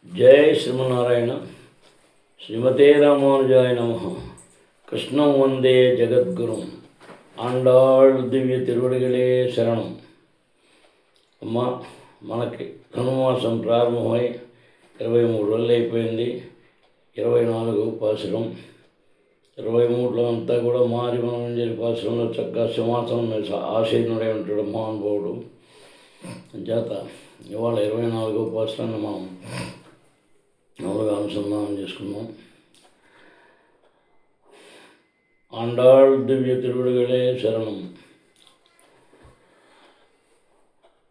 జై శ్రీమన్నారాయణ. శ్రీమతే రామానుజాయ నమః. కృష్ణం వందే జగద్గురుం. ఆండాళ్ దివ్య తిరువడిగలే శరణం. అమ్మ, మనకి ధనుమాసం ప్రారంభమై 23 రోజులు అయిపోయింది. 24 పాసురం. 23లో అంతా కూడా మారి మనం పాసురంలో చక్కగా సింహాసనం ఆశీనుడై ఉంటాడు మహానుభావుడు. చేత ఇవాళ 24వ పాసురాన్ని మనం మామూలుగా అనుసంధానం చేసుకున్నాం. ఆండాళ్ దివ్య తిరువడిగలే శరణం.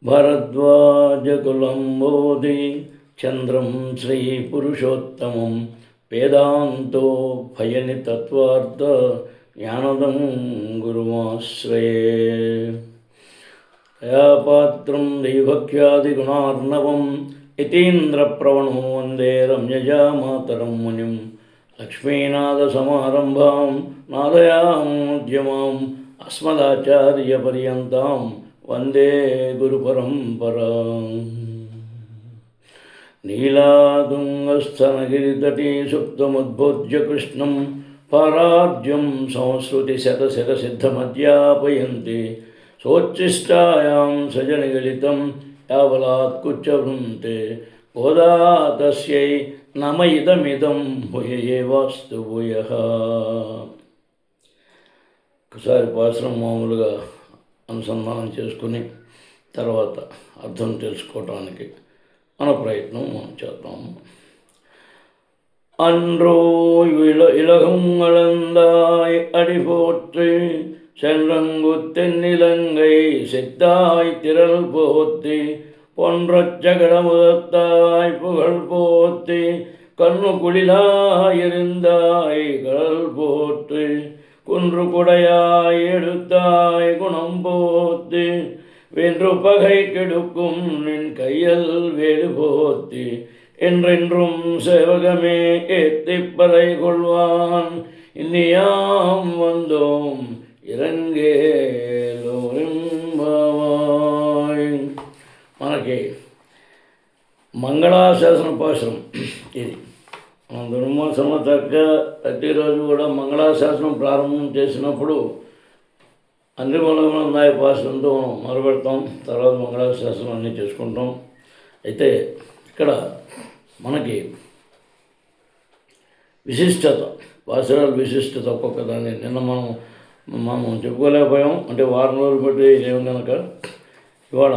భరద్వాజకులంబోధి చంద్రం శ్రీ పురుషోత్తమం వేదాంతో భయని తత్వార్థ జ్ఞానదం గురుమాశ్రయే. దయాపాత్రం దైవఖ్యాదిగుణార్ణవం యతీంద్రప్రవణో వందే రమ్యజా మాతరం మునిం. లక్ష్మీనాథసమారంభాం నాదయాముద్యమాం అస్మదాచార్యపర్యంతాం వందే గురుపరంపరాం. నీలాతుంగస్థనగిరితటీ సుప్తముద్బోధ్య కృష్ణం పరార్జ్యం సంస్కృతిశతశతసిద్ధమధ్యాపయంతి. సోచ్ఛిష్టాయాం సజనగలితం యావలాత్కుచ్చవృంతే. గోదా తస్యై నమ ఇదమిదం భూయ ఏవాస్తు భూయః. ఒకసారి పాశ్రం మామూలుగా అనుసంధానం చేసుకుని తర్వాత అర్థం తెలుసుకోవటానికి మన ప్రయత్నం మనం చేద్దాము. அன்றோ இலகும் அளந்தாய் அடிபோற்று சென்றங்குத்தென்னிலங்கை செத்தாய் திரள் போத்தி பொன்றச் சகடமுதத்தாய் புகழ் போத்தி கண்ணு குளிலாயிருந்தாய் கடல் போற்று குன்று குடையாய் எடுத்தாய் குணம் போத்தி வென்று பகை கெடுக்கும் நின் கையல் வேடு போத்தி என்றென்றும் சேவகமே ஏத்திப்பறை கொள்வான் இன்னியாம் வந்தோம் ఇరంగేలోరింబావాయ్. మనకి మంగళాశాసన పాశనం ఇది. మనం ధనుర్మాసంలో చక్కగా ప్రతిరోజు కూడా మంగళాశాసనం ప్రారంభం చేసినప్పుడు అంద్రిమూలమన్నాయ పాశనంతో మనం మొదలుపెడతాం. తర్వాత మంగళాశాసనం అన్నీ చేసుకుంటాం. అయితే ఇక్కడ మనకి విశిష్టత, పాశనాల విశిష్టత ఒక్కొక్క దాన్ని నిన్న మనం చెప్పుకోలేకపోయాం. అంటే వారం రోజులు బట్టి లేవు కనుక ఇవాళ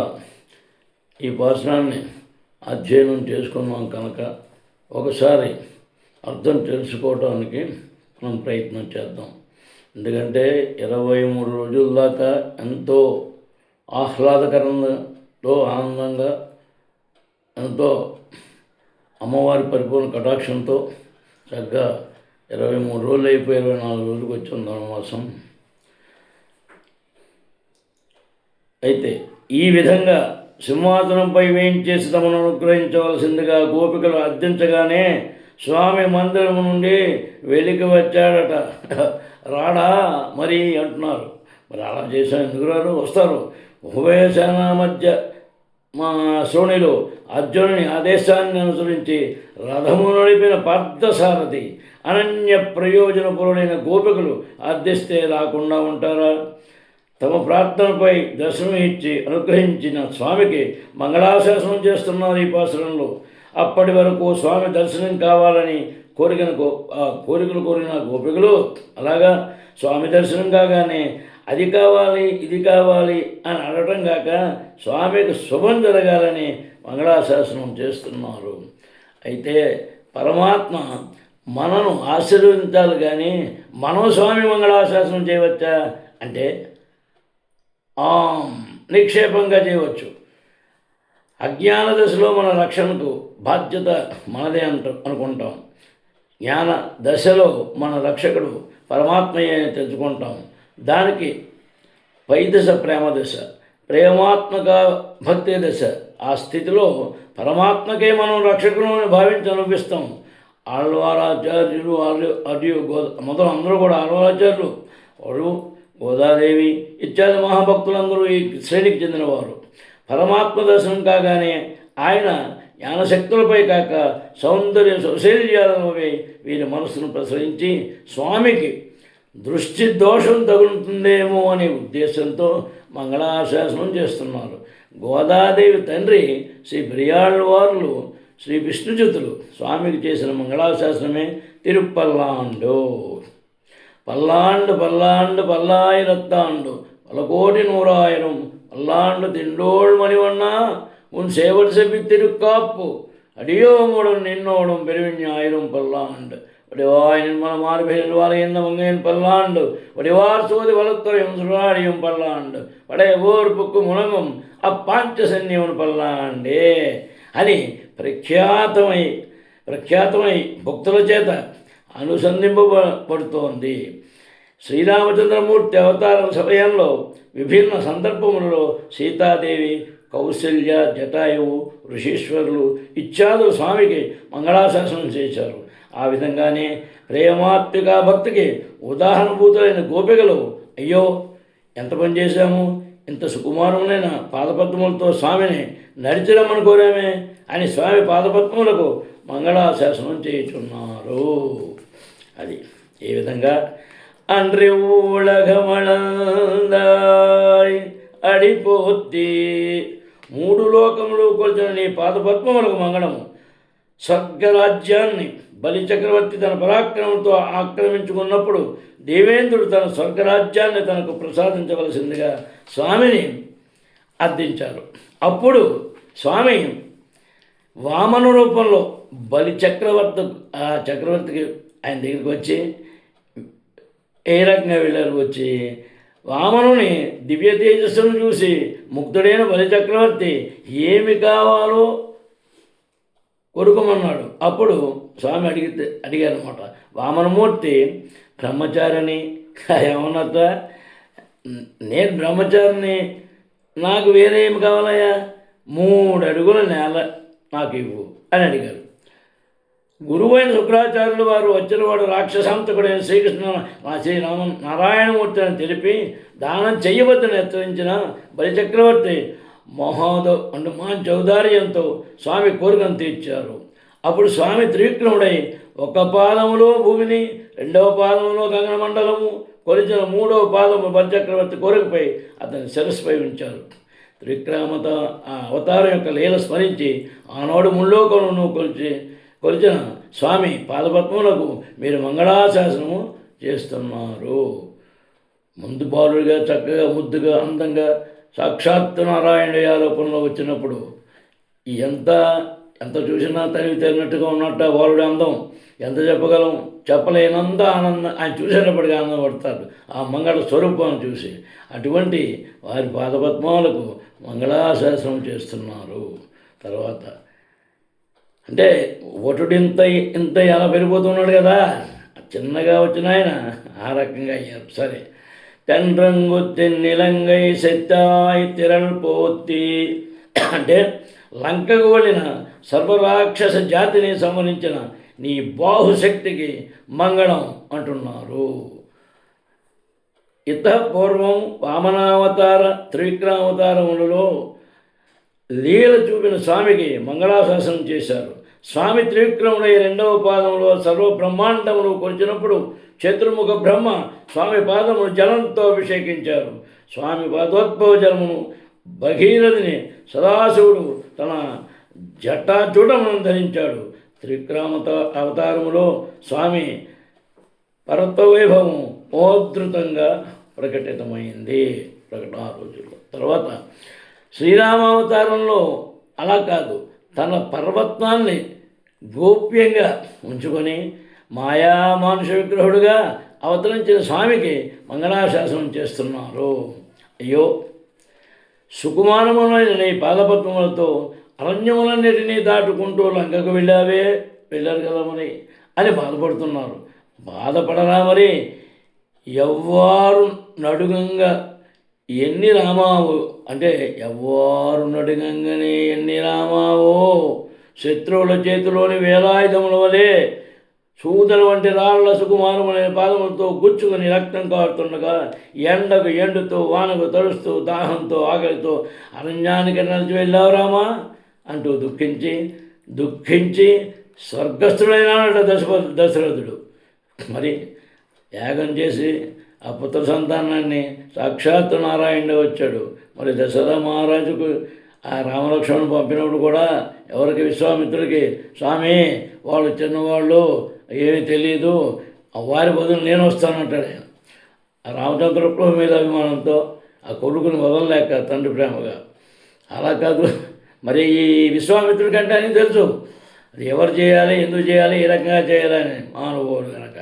ఈ పాశనాన్ని అధ్యయనం చేసుకున్నాం కనుక ఒకసారి అర్థం తెలుసుకోవటానికి మనం ప్రయత్నం చేద్దాం. ఎందుకంటే 23 రోజుల దాకా ఎంతో ఆహ్లాదకరంతో ఆనందంగా ఎంతో అమ్మవారి పరిపూర్ణ కటాక్షంతో చక్కగా 23 రోజులు అయిపోయి 24 రోజులకు వచ్చింది ధనుర్మాసం. అయితే ఈ విధంగా సింహాసనంపై వేయించేసి తమను అనుగ్రహించవలసిందిగా గోపికలు అర్థించగానే స్వామి మందిరం నుండి వెలికి వచ్చాడట. రాడా మరి అంటున్నారు. మరి అలా చేశాను, ఎందుకు రారు? వస్తారు. ఉభయ సేనా మధ్య మా శ్రోణిలో అర్జునుని ఆదేశాన్ని అనుసరించి రథము నడిపిన పార్థసారథి అనన్య ప్రయోజనపరులైన గోపికలు అర్థిస్తే రాకుండా ఉంటారా? తమ ప్రార్థనపై దర్శనం ఇచ్చి అనుగ్రహించిన స్వామికి మంగళాశాసనం చేస్తున్నారు ఈ పాసురంలో. అప్పటి వరకు స్వామి దర్శనం కావాలని కోరికలు కోరిన గోపికలు అలాగా స్వామి దర్శనం కాగానే అది కావాలి ఇది కావాలి అని అడగటం కాక స్వామికి శుభం జరగాలని మంగళాశాసనం చేస్తున్నారు. అయితే పరమాత్మ మనను ఆశీర్వదించాలి కానీ మనం స్వామి మంగళాశాసనం చేయవచ్చా అంటే నిక్షేపంగా చేయవచ్చు. అజ్ఞాన దశలో మన రక్షణకు బాధ్యత మనదే అనుకుంటాం. జ్ఞాన దశలో మన రక్షకుడు పరమాత్మయే అని తెలుసుకుంటాం. దానికి పై దశ ప్రేమ దశ, ప్రేమాత్మక భక్తి దశ. ఆ స్థితిలో పరమాత్మకే మనం రక్షకులను భావించి అనుభవిస్తాం. ఆళ్వారాచార్యులు మొదలు అందరూ కూడా ఆళ్వారాచార్యులు, వాడు గోదాదేవి ఇత్యాది మహాభక్తులందరూ ఈ శ్రేణికి చెందినవారు. పరమాత్మ దర్శనం కాగానే ఆయన జ్ఞానశక్తులపై కాక సౌందర్య సౌశల్యాలపై వీరి మనస్సును ప్రసరించి స్వామికి దృష్టి దోషం తగులుతుందేమో అనే ఉద్దేశంతో మంగళాశాసనం చేస్తున్నారు. గోదాదేవి తండ్రి శ్రీ బిరియాళ్వార్లు శ్రీ విష్ణుచితులు స్వామికి చేసిన మంగళాశాసనమే తిరుపల్లాండు. பல்லாண்டு பல்லாண்டு பல்லாயிரத்தாண்டு பல கோடி நூறாயிரம் பல்லாண்டு திண்டோள் மணிவண்ணா உன் சேவல் செவி திருக்காப்பு அடியோமுடன் நின்னோடும் பெருவிஞாயிரம் பல்லாண்டு வடிவாய் நின்மல மார்பில் வாழையந்த மங்கையின் பல்லாண்டு வடிவார் சோதி வளத்துறையும் சுழாடியும் பல்லாண்டு படைய ఓర్పుకు మునగం అప్పాంచసన్యమును పల్లాండే అని ప్రఖ్యాతమై భక్తుల చేత అనుసంధింపబడుతోంది. శ్రీరామచంద్రమూర్తి అవతారం సమయంలో విభిన్న సందర్భములలో సీతాదేవి, కౌసల్య, జటాయువు, ఋషీశ్వరులు ఇత్యాదులు స్వామికి మంగళాశాసనం చేశారు. ఆ విధంగానే ప్రేమాత్మిక భక్తికి ఉదాహరణభూతులైన గోపికలు అయ్యో ఎంత పని చేశాము, ఇంత సుకుమారములైన పాదపద్మములతో స్వామిని నడిచిరమ్మని కోరామే అని స్వామి పాదపద్మములకు మంగళాశాసనం చేయుచున్నారు. అది ఏ విధంగా அன்றி ఊళగమళందాయ్ అడిపోతి మూడు లోకములు కొలిచిన నీ పాదపద్మములకు మంగళము. స్వర్గరాజ్యాన్ని బలిచక్రవర్తి తన పరాక్రమంతో ఆక్రమించుకున్నప్పుడు దేవేంద్రుడు తన స్వర్గరాజ్యాన్ని తనకు ప్రసాదించవలసిందిగా స్వామిని అర్థించారు. అప్పుడు స్వామి వామన రూపంలో ఆ చక్రవర్తికి ఆయన దగ్గరికి వచ్చి ఏ రకంగా వెళ్ళారు, వచ్చి వామనుని దివ్య తేజస్సును చూసి ముగ్ధుడైన బలిచక్రవర్తి ఏమి కావాలో కొరుకోమన్నాడు. అప్పుడు స్వామి అడిగారనమాట. వామనమూర్తి బ్రహ్మచారిని ఏమన్నట, నేను బ్రహ్మచారిని, నాకు వేరే ఏమి కావాలయ్యా, 3 అడుగుల నేల నాకు ఇవ్వు అని అడిగారు. గురువైన శుక్రాచార్యులు వారు వచ్చినవాడు రాక్షసాంతకుడైన శ్రీరామ నారాయణమూర్తి అని తెలిపి దానం చెయ్యవద్దని హెచ్చరించిన బలిచక్రవర్తి మంచి ఔదార్యంతో స్వామి కోరికను తీర్చారు. అప్పుడు స్వామి త్రివిక్రముడై ఒక పాదములో భూమిని, 2వ పాదములో గగనమండలము కొలిచిన 3వ పాదము బలిచక్రవర్తి కోరికపై అతని శిరస్సుపై ఉంచారు. త్రివిక్రమత ఆ అవతారం యొక్క లీల స్మరించి ఆనాడు ముల్లోకమును కొలిచిన స్వామి పాదపద్మములకు మీరు మంగళాశాసనము చేస్తున్నారు. ముందు బాలుడిగా చక్కగా ముద్దుగా అందంగా సాక్షాత్తు నారాయణ ఆరోపణలో వచ్చినప్పుడు ఎంత చూసినా తనివి తగినట్టుగా ఉన్నట్టు బాలుడి అందం ఎంత చెప్పగలం, చెప్పలేనంత ఆనందం ఆయన చూసేటప్పటికీ ఆనందపడతారు ఆ మంగళ స్వరూపాన్ని చూసి. అటువంటి వారి పాదపద్మాలకు మంగళాశాసనం చేస్తున్నారు. తర్వాత అంటే ఒటుడింత ఎలా పెరిగిపోతున్నాడు కదా, చిన్నగా వచ్చిన ఆయన ఆ రకంగా అయ్యారు. సరే, తెన్రంగు తెన్నిలంగై సెత్తాయి తిరల్ పోతి అంటే లంకకు వెళ్ళిన సర్వరాక్షస జాతిని సంహరించిన నీ బాహుశక్తికి మంగళం అంటున్నారు. ఇత పూర్వం వామనావతార త్రివిక్రమావతారములలో లీల చూపిన స్వామికి మంగళాశాసనం చేశారు. స్వామి త్రివిక్రముడై 2వ పాదంలో సర్వబ్రహ్మాండములు కొలిచినప్పుడు చతుర్ముఖ బ్రహ్మ స్వామి పాదమును జలంతో అభిషేకించారు. స్వామి పాదోద్భవ జలమును భగీరథిని సదాశివుడు తన జటాజూటమును ధరించాడు. త్రివిక్రమ అవతారములో స్వామి పరత్వవైభవం మోద్ధృతంగా ప్రకటితమైంది ప్రకటన రోజుల్లో. తర్వాత శ్రీరామావతారంలో అలా కాదు, తన పర్వతాన్ని గోప్యంగా ఉంచుకొని మాయా మానుష విగ్రహుడుగా అవతరించిన స్వామికి మంగళాశాసనం చేస్తున్నారు. అయ్యో సుకుమారములైన నీ పాదపద్మములతో అరణ్యములన్నిటినీ దాటుకుంటూ లంకకు వెళ్ళారు కదా మరి అని బాధపడుతున్నారు. బాధపడరా మరి, ఎవ్వారు నడుగంగా ఎన్ని రామావు అంటే ఎవ్వారు నడుగంగానే ఎన్ని రామావో శత్రువుల చేతిలోని వేలాయుధముల వలె సూదల వంటి రాళ్ల సుకుమారములైన పాదములతో గుచ్చుకొని రక్తం కారుతుండగా ఎండకు ఎండుతూ వానకు తడుస్తూ దాహంతో ఆకలితో అరణ్యానికి నడిచి వెళ్ళావు రామా అంటూ దుఃఖించి దుఃఖించి స్వర్గస్థుడైనాడట దశరథుడు. మరి యాగం చేసి ఆ పుత్ర సంతానాన్ని సాక్షాత్తు నారాయణుడే వచ్చాడు. మరి దశరథ మహారాజుకు ఆ రామలక్ష్మణుడు పంపినప్పుడు కూడా ఎవరికి? విశ్వామిత్రుడికి. స్వామి, వాళ్ళు చిన్నవాళ్ళు, ఏమీ తెలియదు, వారి బదులు నేను వస్తానంటాడు ఆయన. ఆ రామచంద్ర ప్రభు మీద అభిమానంతో ఆ కొడుకుని వదలలేక తండ్రి ప్రేమగా. అలా కాదు, మరి ఈ విశ్వామిత్రుడి కంటే అని తెలుసు అది ఎవరు చేయాలి, ఎందుకు చేయాలి, ఏ రకంగా చేయాలని మానవుడు కనుక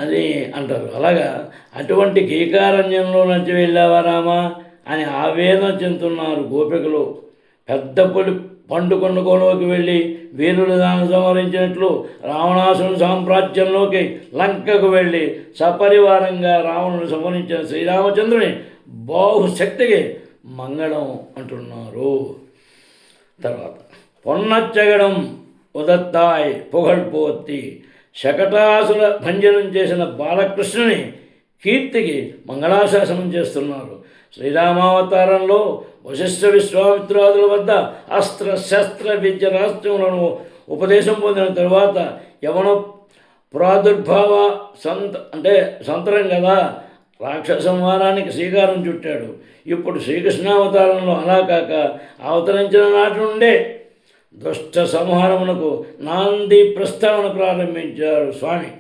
అది అంటారు. అలాగా అటువంటి కీకారణ్యంలో నుంచి వెళ్ళావా రామా అని ఆవేదన చెందుతున్నారు గోపికలు. పెద్ద పండు కొండకోలోకి వెళ్ళి వీరులు దాన్ని సంహరించినట్లు రావణాసురుని సామ్రాజ్యంలోకి లంకకు వెళ్ళి సపరివారంగా రావణుని సంహరించిన శ్రీరామచంద్రుని బాహుశక్తికి మంగళం అంటున్నారు. తర్వాత పొన్నచ్చగడం ఉదత్తాయ్ పుగళ్పోత్తి శకటాసుర భంజనం చేసిన బాలకృష్ణుని కీర్తికి మంగళాశాసనం చేస్తున్నారు. శ్రీరామావతారంలో వశిష్ఠ విశ్వామిత్రాదుల వద్ద అస్త్ర శస్త్ర విద్య రాష్ట్రములను ఉపదేశం పొందిన తరువాత యవన ప్రాదుర్భావ సంతరం కదా రాక్షస సంహారానికి శ్రీకారం చుట్టాడు. ఇప్పుడు శ్రీకృష్ణావతారంలో అలా కాక అవతరించిన నాటి నుండే దుష్ట సంహారమునకు నాంది ప్రస్తావన ప్రారంభించారు స్వామి.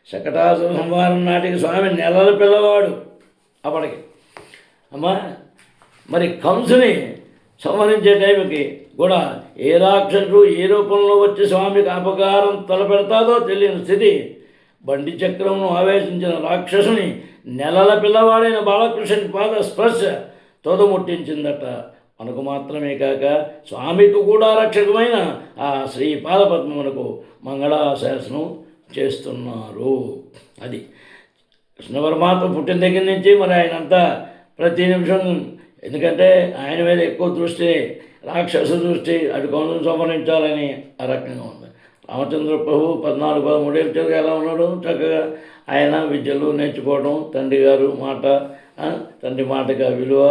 శకటాసుర సంహారం నాటికి స్వామి నెలల పిల్లవాడు అప్పటికి. అమ్మా, మరి కంసుని సంహరించే టైంకి కూడా ఏ రాక్షసుడు ఏ రూపంలో వచ్చి స్వామికి అపకారం తలపెడతాదో తెలియని స్థితి. బండి చక్రమును ఆవేశించిన రాక్షసుని నెలల పిల్లవాడైన బాలకృష్ణుని పాద స్పర్శ తోదముట్టించిందట. మనకు మాత్రమే కాక స్వామికి కూడా రక్షకమైన ఆ శ్రీ పాదపద్మమునకు మంగళాశాసనం చేస్తున్నారు. అది కృష్ణ పరమాత్మ పుట్టిన దగ్గర నుంచి మరి ఆయనంతా ప్రతి నిమిషం, ఎందుకంటే ఆయన మీద ఎక్కువ దృష్టి, రాక్షస దృష్టి, అటు కొంచెం సంహరించాలని ఆ రకంగా ఉంది. రామచంద్ర ప్రభు 14-13 ఏళ్ళ చదువు ఎలా ఉన్నాడు? చక్కగా ఆయన విద్యలు నేర్చుకోవడం, తండ్రి గారు మాట, తండ్రి మాటగా విలువ,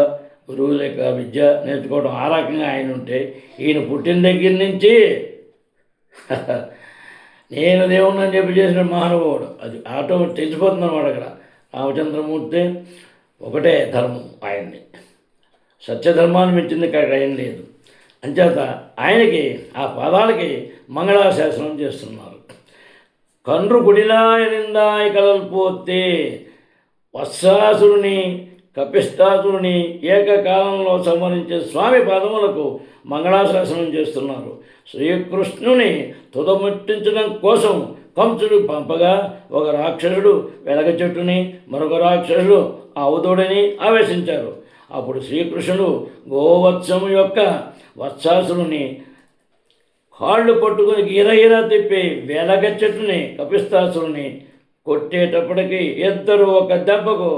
గురువు లేక విద్య నేర్చుకోవడం, ఆ రకంగా ఆయన ఉంటే ఈయన పుట్టిన దగ్గర నుంచి నేను దేవుణ్ణని చెప్పి చేసిన మహానుభావుడు. అది ఆటో తెలిసిపోతుంది అన్నమాట. అక్కడ రామచంద్రమూర్తి ఒకటే ధర్మం, ఆయన్ని సత్యధర్మాన్ని మించింది ఇక్కడ ఏం లేదు. అంచేత ఆయనకి ఆ పాదాలకి మంగళాశాసనం చేస్తున్నారు. కండ్రు కుడిలాయ నిందాయ కలల్పోతే వత్సాసురుని కపిష్టాసురుని ఏకకాలంలో సంహరించే స్వామి పాదములకు మంగళాశాసనం చేస్తున్నారు. శ్రీకృష్ణుని తుదముట్టించడం కోసం కంసుడు పంపగా ఒక రాక్షసుడు వెలగ చెట్టుని, మరొక రాక్షసుడు అవధుడిని ఆవేశించారు. అప్పుడు శ్రీకృష్ణుడు గోవత్సము యొక్క వత్సాసురుని కాళ్ళు పట్టుకుని గిరగిరా తిప్పి వెలగ చెట్టుని కపిస్తాసురుని కొట్టేటప్పటికి ఇద్దరు ఒక దెబ్బకు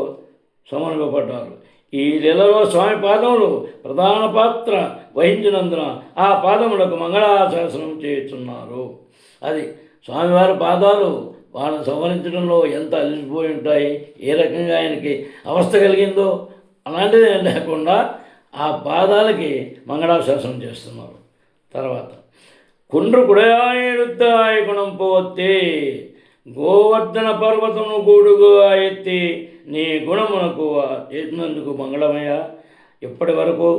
సమన్వయపడ్డారు. ఈ లీలలో స్వామి పాదములు ప్రధాన పాత్ర వహించినందున ఆ పాదములకు మంగళాశాసనం చేస్తున్నారు. అది స్వామివారి పాదాలు వాళ్ళని సంహరించడంలో ఎంత అలిసిపోయి ఉంటాయి, ఏ రకంగా ఆయనకి అవస్థ కలిగిందో అలాంటిది లేకుండా ఆ పాదాలకి మంగళాశాసనం చేస్తున్నారు. తర్వాత కుండ్రు కుడయాడుతాయి గుణం పోతే గోవర్ధన పర్వతము గూడుగా ఎత్తి నీ గుణమునకు చేసినందుకు మంగళమయ. ఇప్పటి వరకు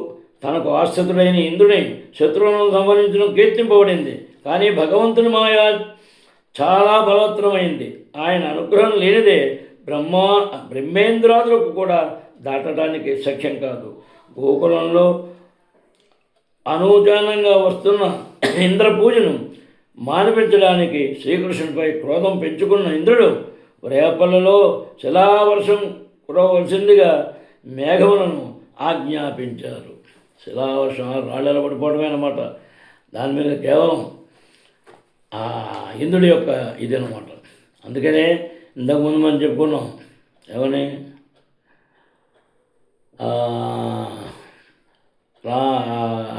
తనకు ఆశ్రితుడైన ఇంద్రుని శత్రువులను సంహరించడం కీర్తింపబడింది. కానీ భగవంతుని మాయ చాలా బలవత్తరమైంది. ఆయన అనుగ్రహం లేనిదే బ్రహ్మేంద్రాదులకు కూడా దాటడానికి సఖ్యం కాదు. గోకులంలో అనూజానంగా వస్తున్న ఇంద్ర పూజను మానిపించడానికి శ్రీకృష్ణుడిపై క్రోధం పెంచుకున్న ఇంద్రుడు రేపల్లలో శిలావర్షం కురవలసిందిగా మేఘములను ఆజ్ఞాపించారు. శిలావర్షం రాళ్ళలో పడిపోవడమే అన్నమాట. దాని మీద కేవలం ఆ ఇంద్రుడి యొక్క ఇదనమాట. అందుకనే ఇంతకుముందు మనం చెప్పుకున్నాం ఏమని,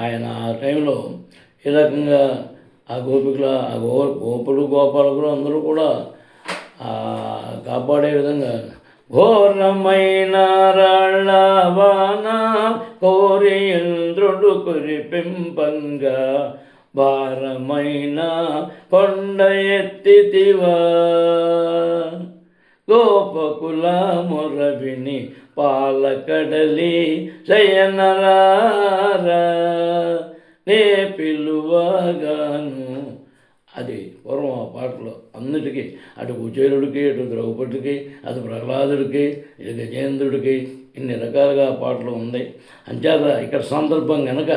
ఆయన ఆ టైంలో ఈ రకంగా ఆ గోపికల గోపులు గోపాలకులు అందరూ కూడా కాపాడే విధంగా ఘోరమైన రాళ్ళవాన కోరి ఇంద్రుడు కురిపింపంగా భారమైన కొండ ఎత్తితివా, గోపకుల మొరవిని పాలకడలి శయనరారా, నే పిలువగాను. అది పూర్వం ఆ పాటలో అన్నిటికీ, అటు కుచేలుడికి, అటు ద్రౌపదికి, అటు ప్రహ్లాదుడికి, ఇటు గజేంద్రుడికి, ఇన్ని రకాలుగా పాటలు ఉంది. అంచేత ఇక్కడ సందర్భం కనుక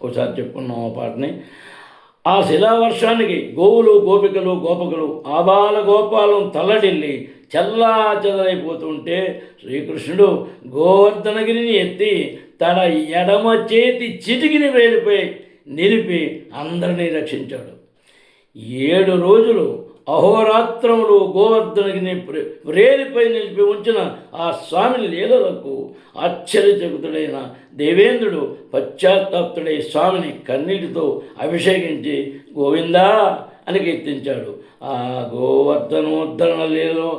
ఒకసారి చెప్పుకున్నాం ఆ పాటని. ఆ శిలావర్షానికి గోవులు, గోపికలు, గోపకులు, ఆబాల గోపాలం తల్లడిల్లి చల్లా చెదరైపోతుంటే శ్రీకృష్ణుడు గోవర్ధనగిరిని ఎత్తి తన ఎడమ చేతి చిటికిని వేలిపై నిలిపి అందరినీ రక్షించాడు. 7 రోజులు అహోరాత్రములు గోవర్ధనగిరిని వ్రేలిపై నిలిపి ఉంచిన ఆ స్వామి లీలలకు ఆశ్చర్యచకితుడైన దేవేంద్రుడు పశ్చాత్తాప్తుడై స్వామిని కన్నీటితో అభిషేకించి గోవిందా అని కీర్తించాడు. ఆ గోవర్ధనోద్ధరణ లీలలో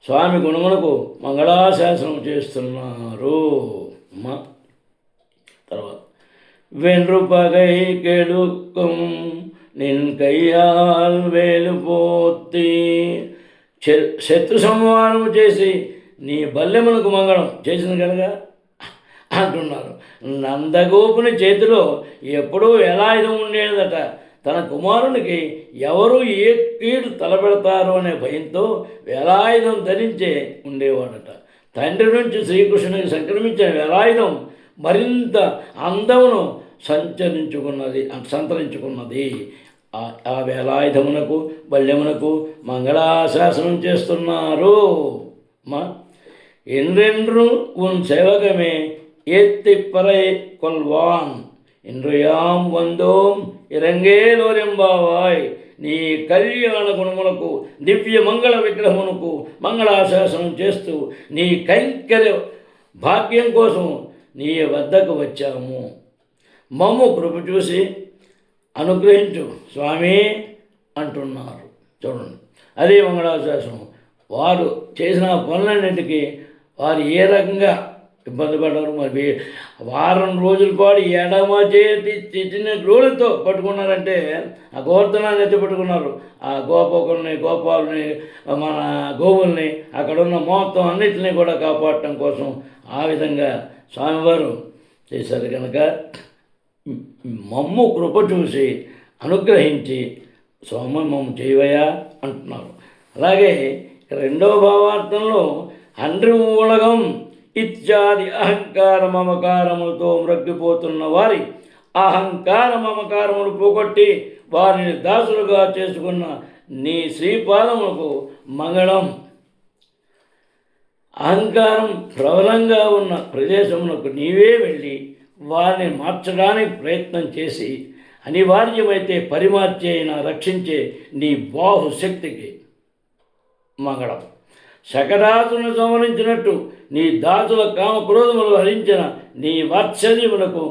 స్వామి గుణములకు మంగళాశాసనం చేస్తున్నారు. తర్వాత వెన్రుపగై కెడుకం నిన్ కయ్యాల్ వేలు పోతి, శత్రు సంహారము చేసి నీ బల్లెములకు మంగళం చేసింది కనుక అంటున్నారు. నందగోపుని చేతిలో ఎప్పుడూ వేలాయుధం ఉండేదట. తన కుమారునికి ఎవరు ఏ కీడు తలపెడతారో అనే భయంతో వేలాయుధం ధరించే ఉండేవాడట. తండ్రి నుంచి శ్రీకృష్ణునికి సంక్రమించిన వేలాయుధం మరింత అందమును సంతరించుకున్నది. ఆ వేలాయుధమునకు బల్యమునకు మంగళాశాసనం చేస్తున్నారు. என்றென்று உன் சேவகமே ஏத்திப்பறை கொள்வான், ఇంద్రయాం వందోం ఇరంగేలోరెంబావాయ్. నీ కళ్యాణ గుణములకు దివ్య మంగళ విగ్రహమునకు మంగళాశాసనం చేస్తూ నీ కైంకర్య భాగ్యం కోసం నీ వద్దకు వచ్చాము. మమ్ము కృప చూసి అనుగ్రహించు స్వామి అంటున్నారు. చూడండి, అదే మంగళాశాసనం. వారు చేసిన పనులన్నింటికీ వారు ఏ రకంగా ఇబ్బంది పడ్డారు. మరి వారం రోజుల పాటు ఎడమ చేతి చిన్న రోలుతో పట్టుకున్నారంటే ఆ గోవర్ధనాన్ని ఎత్తి పట్టుకున్నారు. ఆ గోపకుల్ని, గోపాలని, మన గోవుల్ని, అక్కడున్న మొత్తం అన్నిటిని కూడా కాపాడటం కోసం ఆ విధంగా స్వామివారు చేశారు. కనుక మమ్ము కృప చూసి అనుగ్రహించి స్వామి మమ్ము చేయవయా అంటున్నారు. అలాగే రెండవ భావార్థంలో అండ్రి ఉలగం ఇత్యాది అహంకార మమకారములతో మ్రగ్గిపోతున్న వారి అహంకార మమకారములు పోగొట్టి వారిని దాసులుగా చేసుకున్న నీ శ్రీపాదములకు మంగళం. అహంకారం ప్రబలంగా ఉన్న ప్రదేశములకు నీవే వెళ్ళి వారిని మార్చడానికి ప్రయత్నం చేసి అనివార్యమైతే పరిమార్చి అయినా రక్షించే నీ బాహుశక్తికి మంగళం. శకటాసును సంహరించినట్టు నీ దాసుల కామక్రోధములు హరించిన నీ వాత్సల్యములకు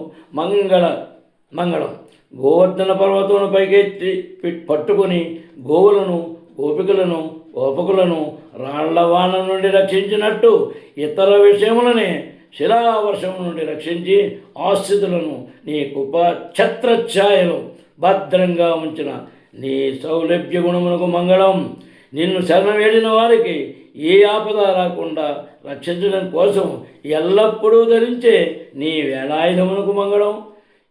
మంగళం. గోవర్ధన పర్వతమును పైకెత్తి పట్టుకుని గోవులను, గోపికలను, గోపకులను రాళ్లవాన నుండి రక్షించినట్టు ఇతర విషయములనే శిలావర్షం నుండి రక్షించి ఆశ్రితులను నీ కృప ఛత్రఛాయలు భద్రంగా ఉంచిన నీ సౌలభ్య గుణమునకు మంగళం. నిన్ను శరణ వేడిన వారికి ఏ ఆపద రాకుండా రక్షించడం కోసం ఎల్లప్పుడూ ధరించే నీ వేలాయుధమునకు మంగళం.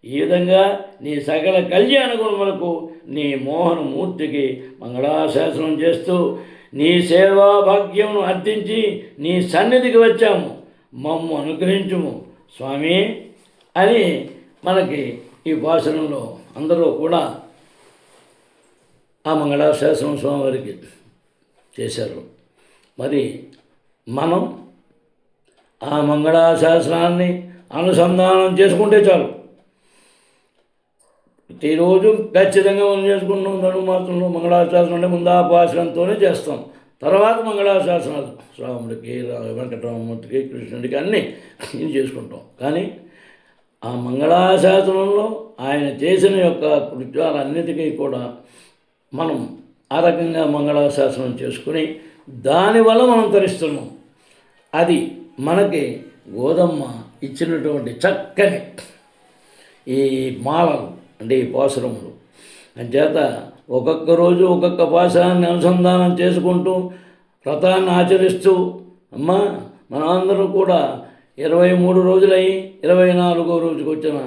ఈ విధంగా నీ సకల కళ్యాణ గుణములకు నీ మోహనమూర్తికి మంగళాశాసనం చేస్తూ నీ సేవా భాగ్యమును అర్థించి నీ సన్నిధికి వచ్చాము, మమ్ము అనుగ్రహించుము స్వామి అని మనకి ఈ భాషణంలో అందరూ కూడా ఆ మంగళాశాసనం స్వామివారికి చేశారు. మరి మనం ఆ మంగళాశాసనాన్ని అనుసంధానం చేసుకుంటే చాలు. ప్రతిరోజు ఖచ్చితంగా మనం చేసుకుంటాం. ధనుర్మాసంలో మంగళాశాసనం అంటే ముందు ఆ భాషణంతోనే చేస్తాం. తర్వాత మంగళాశాసనాలు రాముడికి, వెంకటరామమూర్తికి, కృష్ణుడికి అన్నీ ఇది చేసుకుంటాం. కానీ ఆ మంగళాశాసనంలో ఆయన చేసిన యొక్క కృత్యాలన్నిటికీ కూడా మనం ఆ రకంగా మంగళాశాసనం చేసుకుని దానివల్ల మనం తరిస్తున్నాం. అది మనకి గోదమ్మ ఇచ్చినటువంటి చక్కని ఈ మాలలు అంటే ఈ పాసురములు అంచేత ఒక్కొక్క రోజు ఒక్కొక్క పాశాన్ని అనుసంధానం చేసుకుంటూ వ్రతాన్ని ఆచరిస్తూ అమ్మ మనందరూ కూడా 23 రోజులై 24వ రోజుకు వచ్చిన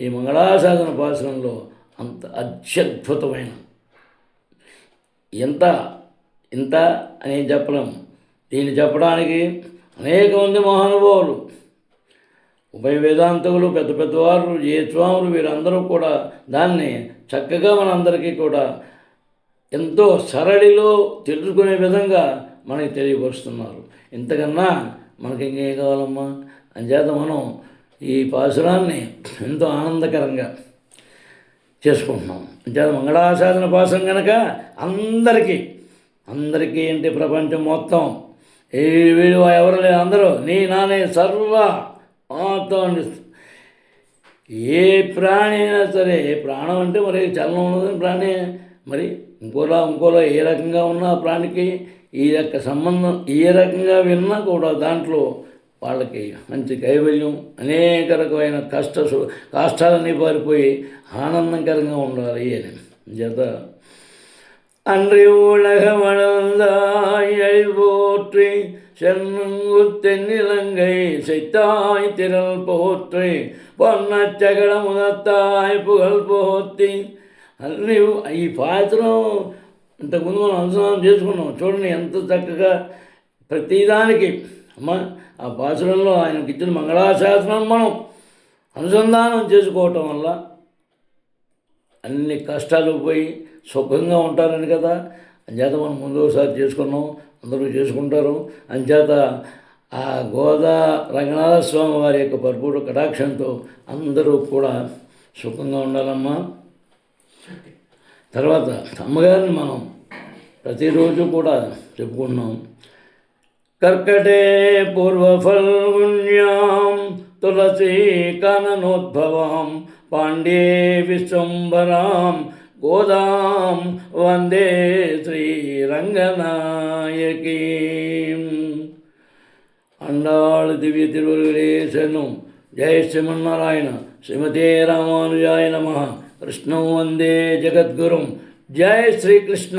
ఈ మంగళాసాధన పాసనంలో అంత అత్యద్భుతమైన ఇంత అని చెప్పలేం. దీన్ని చెప్పడానికి అనేక మంది మహానుభావులు, ఉభయ వేదాంతకులు, పెద్ద పెద్దవారు, ఏ స్వాములు వీరందరూ కూడా దాన్ని చక్కగా మనందరికీ కూడా ఎంతో సరళిలో తెలుసుకునే విధంగా మనకి తెలియపరుస్తున్నారు. ఇంతకన్నా మనకి ఇంకేం కావాలమ్మా? అంచేత మనం ఈ పాసురాన్ని ఎంతో ఆనందకరంగా చేసుకుంటున్నాం. అంచేత మంగళాసాధన పాసం కనుక అందరికీ అంటే ప్రపంచం మొత్తం ఏ వీడు ఎవరు లేదు, అందరూ నీ నానే సర్వ మొత్తం. ఏ ప్రాణి అయినా సరే, ప్రాణం అంటే మరి చలనం ఉన్నదని ప్రాణి, మరి ఇంకోలా ఏ రకంగా ఉన్న ప్రాణికి ఈ యొక్క సంబంధం ఏ రకంగా విన్నా కూడా దాంట్లో వాళ్ళకి మంచి కైవల్యం, అనేక రకమైన కష్టాలన్నీ పారిపోయి ఆనందకరంగా ఉండాలి అని చేత அன்றி உலக வளர்ந்தாய் போற்றி சென்னுங்கு தென்னிலங்கை செய்தாய் திரள் போற்றி பொன்னச்சகட முதத்தாய் புகழ் పోతి. అన్నీ ఈ పాత్రం ఇంతకుముందు మనం అనుసంధానం చేసుకున్నాం. చూడండి ఎంత చక్కగా ప్రతిదానికి అమ్మ ఆ పాత్రలో ఆయనకి ఇచ్చిన మంగళాశాసనం మనం అనుసంధానం చేసుకోవటం వల్ల అన్ని కష్టాలు పోయి సుఖంగా ఉంటారని కదా. అంచేత మనం ముందోసారి చేసుకున్నాం, అందరూ చేసుకుంటారు. అంచేత ఆ గోదా రంగనాథ స్వామి వారి యొక్క పరిపూర్ణ కటాక్షంతో అందరూ కూడా సుఖంగా ఉండాలమ్మా. తర్వాత అమ్మగారిని మనం ప్రతిరోజు కూడా చెప్పుకుంటున్నాం. కర్కటే పూర్వఫల్గుణ్యాం తులసీ కాననోద్భవాం పాండ్యే విశ్వంభరాం గోదాం వందే శ్రీరంగనాయకీ. అండాళ్ దివ్య తిరువరుగలే శరణం. జయ శ్రీమన్నారాయణ. శ్రీమతే రామానుజాయ నమః. కృష్ణం వందే జగద్గురుం. జయ శ్రీకృష్ణ.